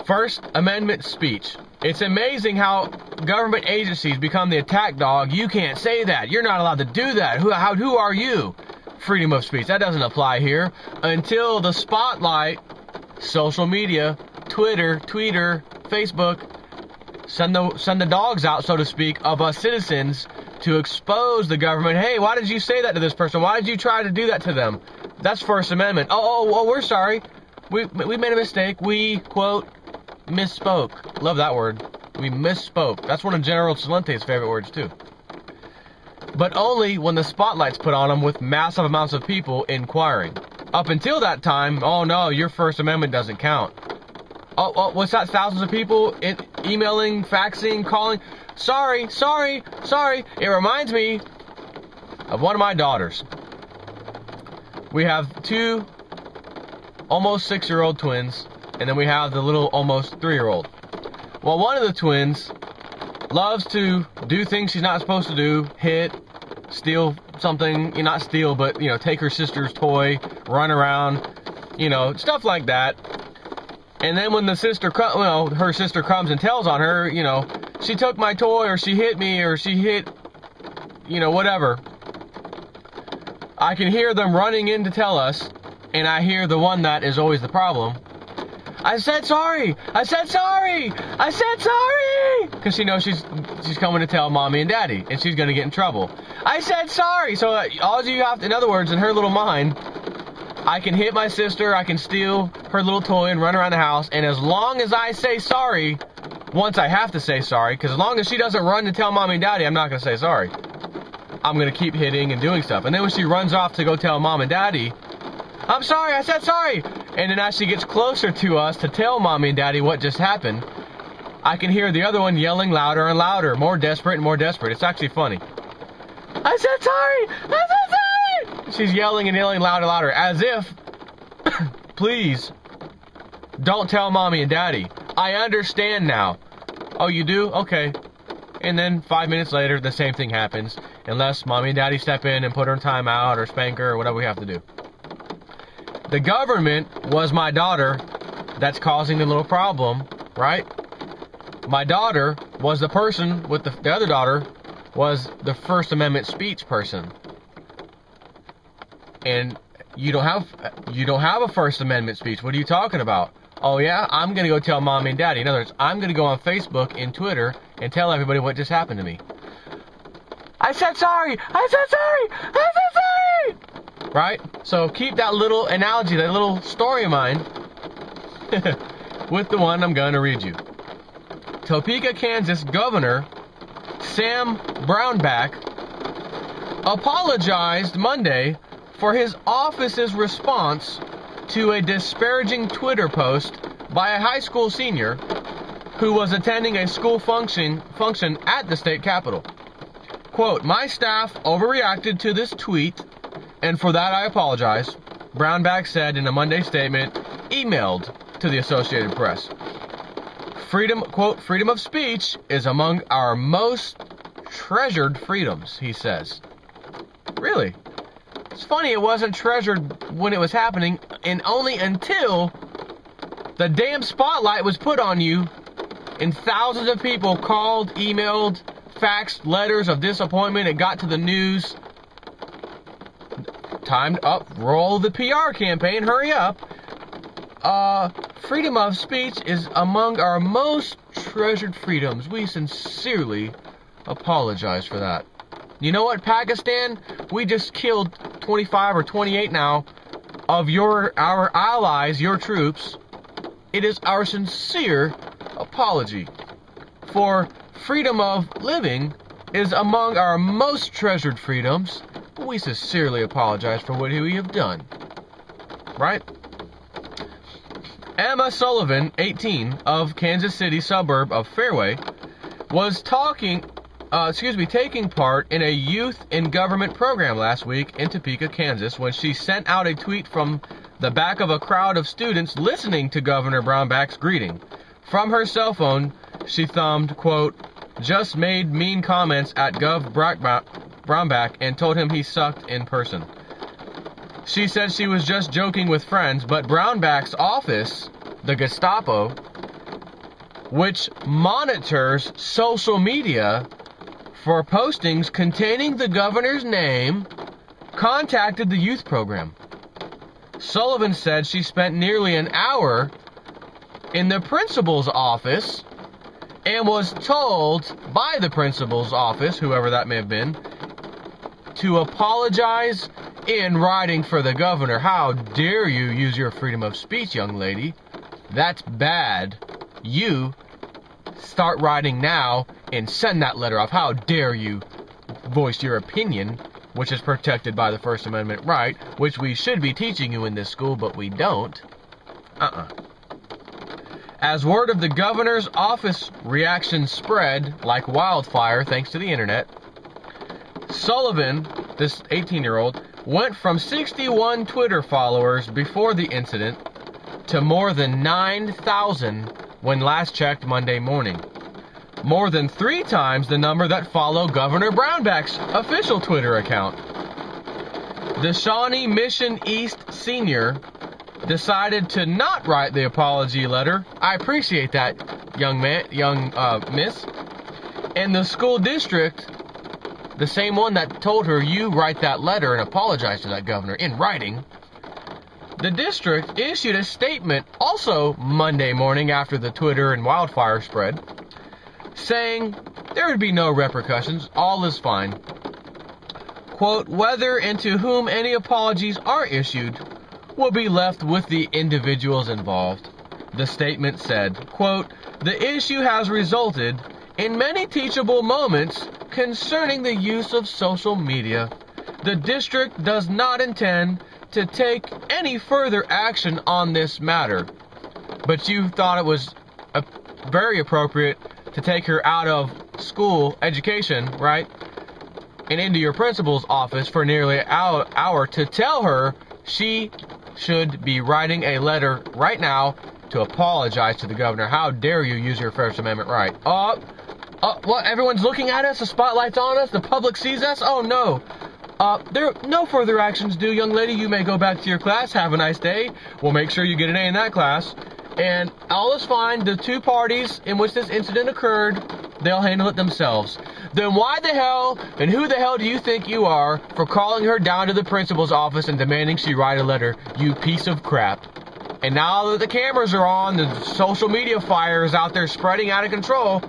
First Amendment speech. It's amazing how government agencies become the attack dog. You can't say that. You're not allowed to do that. Who are you? Freedom of speech. That doesn't apply here until the spotlight, social media, Twitter, Facebook, send the dogs out, so to speak, of us citizens to expose the government. Hey, why did you say that to this person? Why did you try to do that to them? That's First Amendment. Oh, we're sorry. We made a mistake. We, quote, misspoke. Love that word. We misspoke. That's one of General Salente's favorite words, too. But only when the spotlight's put on them with massive amounts of people inquiring. Up until that time, oh no, your First Amendment doesn't count. Oh, what's that? Thousands of people emailing, faxing, calling. Sorry. It reminds me of one of my daughters. We have two almost 6-year-old twins, and then we have the little almost 3-year-old. Well, one of the twins loves to do things she's not supposed to do, hit, steal something, not steal, but, take her sister's toy, run around, stuff like that. And then when the sister, her sister comes and tells on her, she took my toy, or she hit me, or she hit, whatever. I can hear them running in to tell us, and I hear the one that is always the problem. I said sorry. Because she knows she's coming to tell mommy and daddy, and she's going to get in trouble. I said sorry. So all you have to, in other words, in her little mind, I can hit my sister, I can steal her little toy and run around the house, and as long as I say sorry, once I have to say sorry, because as long as she doesn't run to tell mommy and daddy, I'm not going to say sorry. I'm going to keep hitting and doing stuff. And then when she runs off to go tell mom and daddy, I'm sorry, I said sorry. And then as she gets closer to us to tell mommy and daddy what just happened, I can hear the other one yelling louder and louder, more desperate and more desperate. It's actually funny. I said sorry. She's yelling and yelling louder and louder, as if, please, don't tell mommy and daddy. I understand now. Oh, you do? Okay. And then 5 minutes later, the same thing happens, unless mommy and daddy step in and put her in timeout or spank her or whatever we have to do. The government was my daughter that's causing the little problem, right? My daughter was the person with the other daughter was the First Amendment speech person. And you don't have a First Amendment speech. What are you talking about? Oh yeah, I'm going to go tell mommy and daddy. In other words, I'm going to go on Facebook and Twitter and tell everybody what just happened to me. I said sorry. Right? So keep that little analogy, that little story of mine with the one I'm going to read you. Topeka, Kansas Governor Sam Brownback apologized Monday for his office's response to a disparaging Twitter post by a high school senior who was attending a school function at the state capitol. Quote, my staff overreacted to this tweet, and for that I apologize, Brownback said in a Monday statement emailed to the Associated Press. Quote, freedom of speech is among our most treasured freedoms, he says. Really? It's funny it wasn't treasured when it was happening, and only until the damn spotlight was put on you and thousands of people called, emailed, faxed letters of disappointment. It got to the news. Time up, roll the PR campaign, hurry up. Freedom of speech is among our most treasured freedoms. We sincerely apologize for that. You know what, Pakistan? We just killed 25 or 28 now of our allies, your troops. It is our sincere apology. For freedom of living is among our most treasured freedoms. We sincerely apologize for what we have done. Right? Emma Sullivan, 18, of Kansas City suburb of Fairway, was taking part in a youth in government program last week in Topeka, Kansas, when she sent out a tweet from the back of a crowd of students listening to Governor Brownback's greeting. From her cell phone, she thumbed, quote, just made mean comments at Gov Brownback and told him he sucked in person. She said she was just joking with friends, but Brownback's office, the Gestapo, which monitors social media for postings containing the governor's name, contacted the youth program. Sullivan said she spent nearly an hour in the principal's office and was told by the principal's office, whoever that may have been, to apologize in writing for the governor. How dare you use your freedom of speech, young lady? That's bad. You start writing now and send that letter off. How dare you voice your opinion, which is protected by the First Amendment right, which we should be teaching you in this school, but we don't. As word of the governor's office reaction spread like wildfire thanks to the internet, Sullivan, this 18-year-old, went from 61 Twitter followers before the incident to more than 9,000 when last checked Monday morning. More than 3 times the number that follow Governor Brownback's official Twitter account. The Shawnee Mission East senior decided to not write the apology letter. I appreciate that, young miss. And the school district, the same one that told her, you write that letter and apologize to that governor in writing, the district issued a statement also Monday morning after the Twitter and wildfire spread, saying there would be no repercussions, all is fine. Quote, whether and to whom any apologies are issued will be left with the individuals involved. The statement said, quote, the issue has resulted in many teachable moments concerning the use of social media. The district does not intend to take any further action on this matter. But you thought it was very appropriate to take her out of school education, right? And into your principal's office for nearly an hour to tell her she should be writing a letter right now to apologize to the governor. How dare you use your First Amendment right? What? Everyone's looking at us? The spotlight's on us? The public sees us? Oh, no. There are no further actions due, young lady. You may go back to your class. Have a nice day. We'll make sure you get an A in that class. And all is fine. The 2 parties in which this incident occurred, they'll handle it themselves. Then why the hell and who the hell do you think you are for calling her down to the principal's office and demanding she write a letter, you piece of crap? And now that the cameras are on, the social media fire is out there spreading out of control.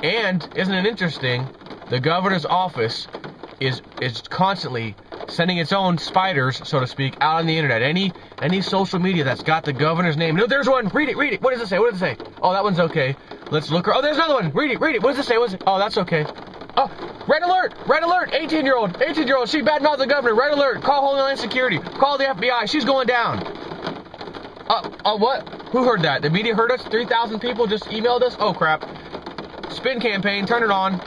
And, isn't it interesting, the governor's office is constantly sending its own spiders, so to speak, out on the internet. Any social media that's got the governor's name. No, there's one. Read it. What does it say? What does it say? Oh, that one's okay. Let's look. Oh, there's another one. Read it. What does it say? Oh, that's okay. Oh, red alert. 18-year-old. She badmouthed the governor. Red alert. Call Homeland Security. Call the FBI. She's going down. What? Who heard that? The media heard us? 3,000 people just emailed us? Oh, crap. Spin campaign. Turn it on.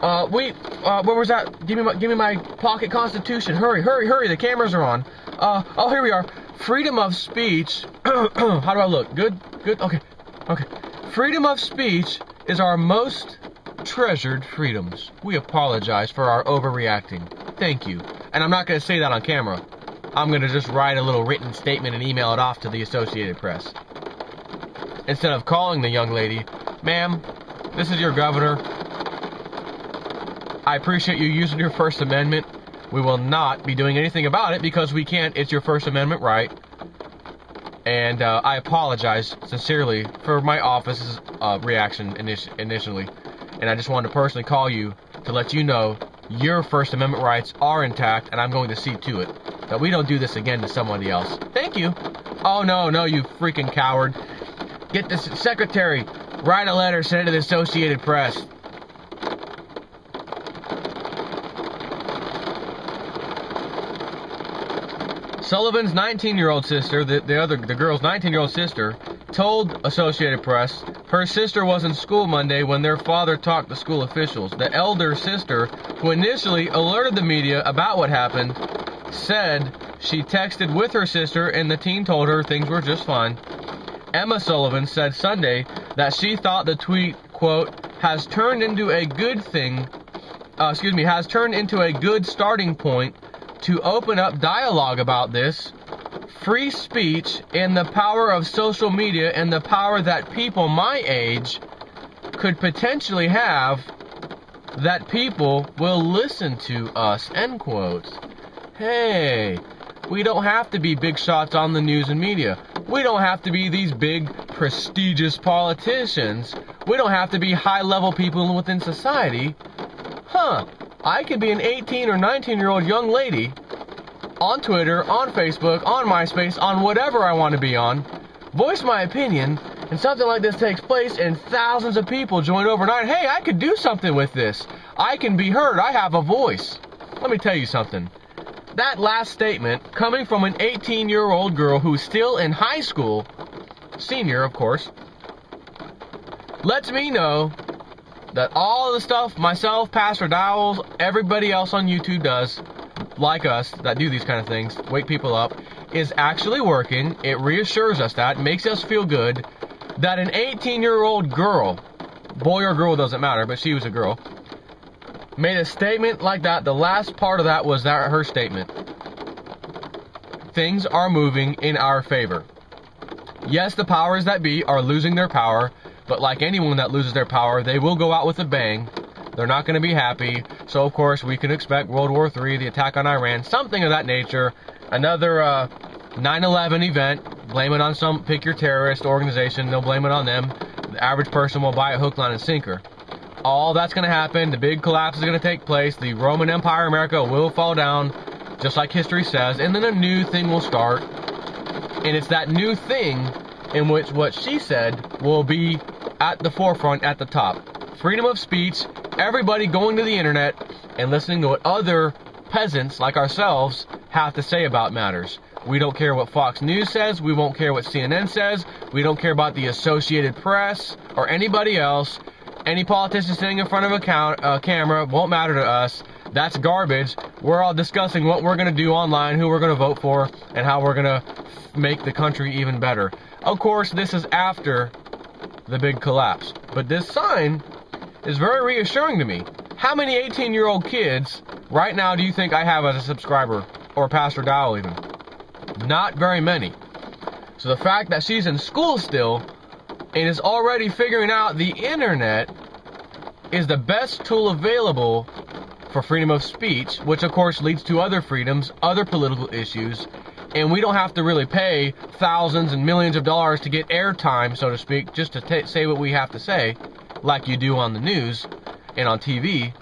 Where was that? Give me my pocket constitution. Hurry. The cameras are on. Here we are. Freedom of speech. How do I look? Good? Okay. Freedom of speech is our most treasured freedoms. We apologize for our overreacting. Thank you. And I'm not going to say that on camera. I'm going to just write a little written statement and email it off to the Associated Press. Instead of calling the young lady, ma'am, this is your governor. I appreciate you using your First Amendment. We will not be doing anything about it because we can't. It's your First Amendment right. And I apologize sincerely for my office's reaction initially. And I just wanted to personally call you to let you know your First Amendment rights are intact, and I'm going to see to it that we don't do this again to somebody else. Thank you. Oh, no, you freaking coward. Get the secretary. Write a letter, send it to the Associated Press. Sullivan's 19-year-old sister, the girl's 19-year-old sister, told Associated Press her sister was in school Monday when their father talked to school officials. The elder sister, who initially alerted the media about what happened, said she texted with her sister and the teen told her things were just fine. Emma Sullivan said Sunday that she thought the tweet, quote, has turned into a good starting point to open up dialogue about this free speech and the power of social media and the power that people my age could potentially have, that people will listen to us, end quotes. Hey, we don't have to be big shots on the news and media. We don't have to be these big, prestigious politicians. We don't have to be high-level people within society. I could be an 18 or 19-year-old young lady on Twitter, on Facebook, on MySpace, on whatever I want to be on, voice my opinion, and something like this takes place and thousands of people join overnight. Hey, I could do something with this. I can be heard. I have a voice. Let me tell you something. That last statement, coming from an 18-year-old girl who's still in high school, senior, of course, lets me know that all the stuff myself, Pastor Dowles, everybody else on YouTube does, like us, that do these kind of things, wake people up, is actually working. It reassures us that, makes us feel good, that an 18-year-old girl, boy or girl doesn't matter, but she was a girl, made a statement like that. The last part of that was her statement. Things are moving in our favor. Yes, the powers that be are losing their power, but like anyone that loses their power, they will go out with a bang. They're not going to be happy. So, of course, we can expect World War III, the attack on Iran, something of that nature. Another 9/11 event. Blame it on some pick-your-terrorist organization. They'll blame it on them. The average person will buy it hook, line, and sinker. All that's going to happen. The big collapse is going to take place. The Roman Empire, America, will fall down, just like history says. And then a new thing will start. And it's that new thing in which what she said will be at the forefront, at the top. Freedom of speech, everybody going to the internet and listening to what other peasants like ourselves have to say about matters. We don't care what Fox News says. We won't care what CNN says. We don't care about the Associated Press or anybody else. Any politician sitting in front of a camera won't matter to us. That's garbage. We're all discussing what we're going to do online, who we're going to vote for, and how we're going to make the country even better. Of course, this is after the big collapse. But this sign is very reassuring to me. How many 18-year-old kids right now do you think I have as a subscriber, or Pastor Dowell even? Not very many. So the fact that she's in school still and is already figuring out the internet is the best tool available for freedom of speech, which of course leads to other freedoms, other political issues, and we don't have to really pay thousands and millions of dollars to get airtime, so to speak, just to say what we have to say, like you do on the news and on TV.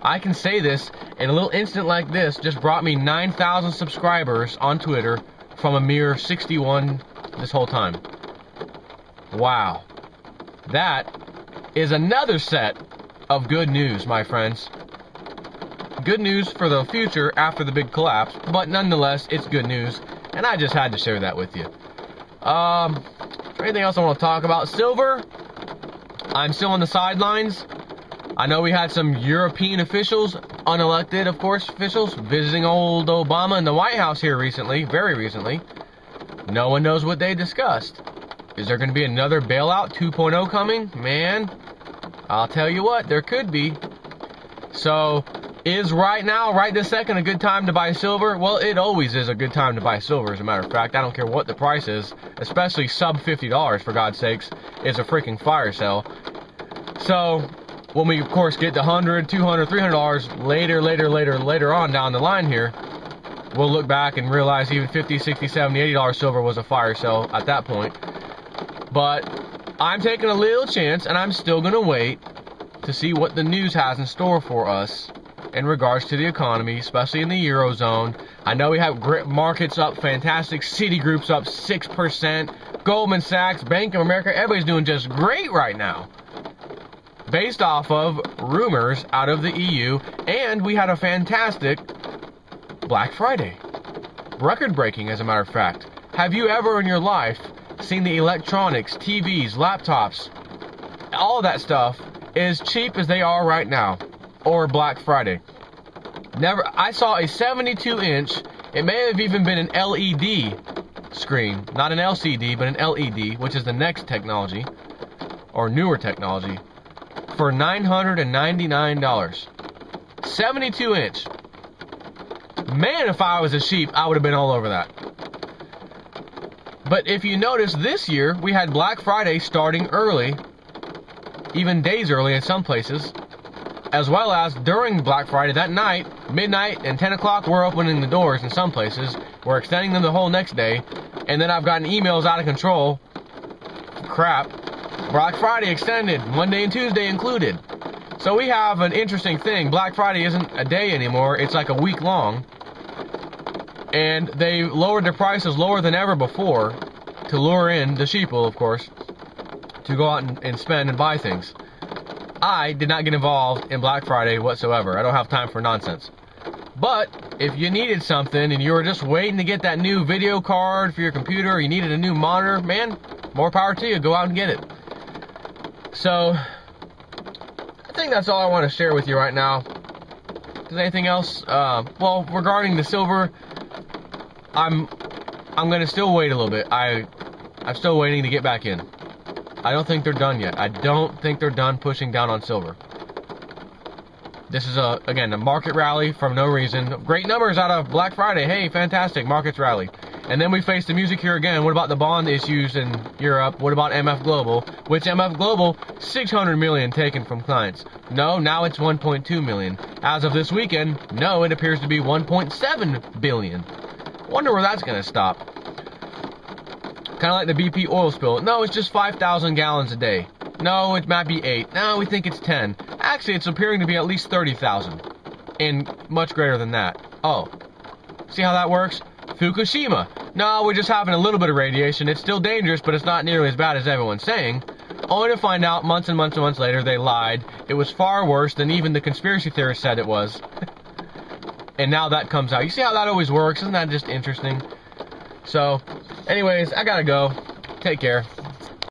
I can say this, and a little incident like this just brought me 9,000 subscribers on Twitter from a mere 61 this whole time. Wow. That is another set of good news, my friends. Good news for the future after the big collapse, but nonetheless, it's good news, and I just had to share that with you. Is there anything else I want to talk about? Silver, I'm still on the sidelines. I know we had some European officials, unelected, of course, officials, visiting old Obama in the White House here recently, very recently. No one knows what they discussed. Is there going to be another bailout 2.0 coming? Man, I'll tell you what, there could be. So, is right now, right this second, a good time to buy silver? Well, it always is a good time to buy silver, as a matter of fact. I don't care what the price is, especially sub $50, for God's sakes. It's a freaking fire sale. So, when we, of course, get to $100, $200, $300 later on down the line here, we'll look back and realize even $50, $60, $70, $80 silver was a fire sale at that point. But I'm taking a little chance, and I'm still going to wait to see what the news has in store for us in regards to the economy, especially in the Eurozone. I know we have markets up, fantastic. Citigroup's up 6%. Goldman Sachs, Bank of America, everybody's doing just great right now, based off of rumors out of the EU. And we had a fantastic Black Friday. Record-breaking, as a matter of fact. Have you ever in your life seen the electronics, TVs, laptops, all of that stuff as cheap as they are right now, or Black Friday? Never. I saw a 72-inch, it may have even been an LED screen, not an LCD, but an LED, which is the next technology, or newer technology, for $999. 72-inch. Man, if I was a sheep, I would have been all over that. But if you notice, this year, we had Black Friday starting early, even days early in some places, as well as during Black Friday that night, midnight and 10 o'clock, we're opening the doors in some places. We're extending them the whole next day. And then I've gotten emails out of control. Crap. Black Friday extended, Monday and Tuesday included. So we have an interesting thing. Black Friday isn't a day anymore. It's like a week long. And they lowered their prices lower than ever before to lure in the sheeple, of course, to go out and spend and buy things. I did not get involved in Black Friday whatsoever. I don't have time for nonsense. But if you needed something and you were just waiting to get that new video card for your computer, or you needed a new monitor, man, more power to you. Go out and get it. So I think that's all I want to share with you right now. Is there anything else? Well, regarding the silver, I'm gonna still wait a little bit. I'm still waiting to get back in. I don't think they're done yet. I don't think they're done pushing down on silver. This is again a market rally from no reason. Great numbers out of Black Friday. Hey, fantastic, markets rally. And then we face the music here again. What about the bond issues in Europe? What about MF Global? Which MF Global, 600 million taken from clients. No, now it's 1.2 million. As of this weekend, no, it appears to be 1.7 billion. Wonder where that's gonna stop. Kind of like the BP oil spill. No, it's just 5,000 gallons a day. No, it might be 8. No, we think it's 10. Actually, it's appearing to be at least 30,000. And much greater than that. Oh. See how that works? Fukushima. No, we're just having a little bit of radiation. It's still dangerous, but it's not nearly as bad as everyone's saying. Only to find out months and months and months later they lied. It was far worse than even the conspiracy theorists said it was. And now that comes out. You see how that always works? Isn't that just interesting? So, anyways, I gotta go. Take care.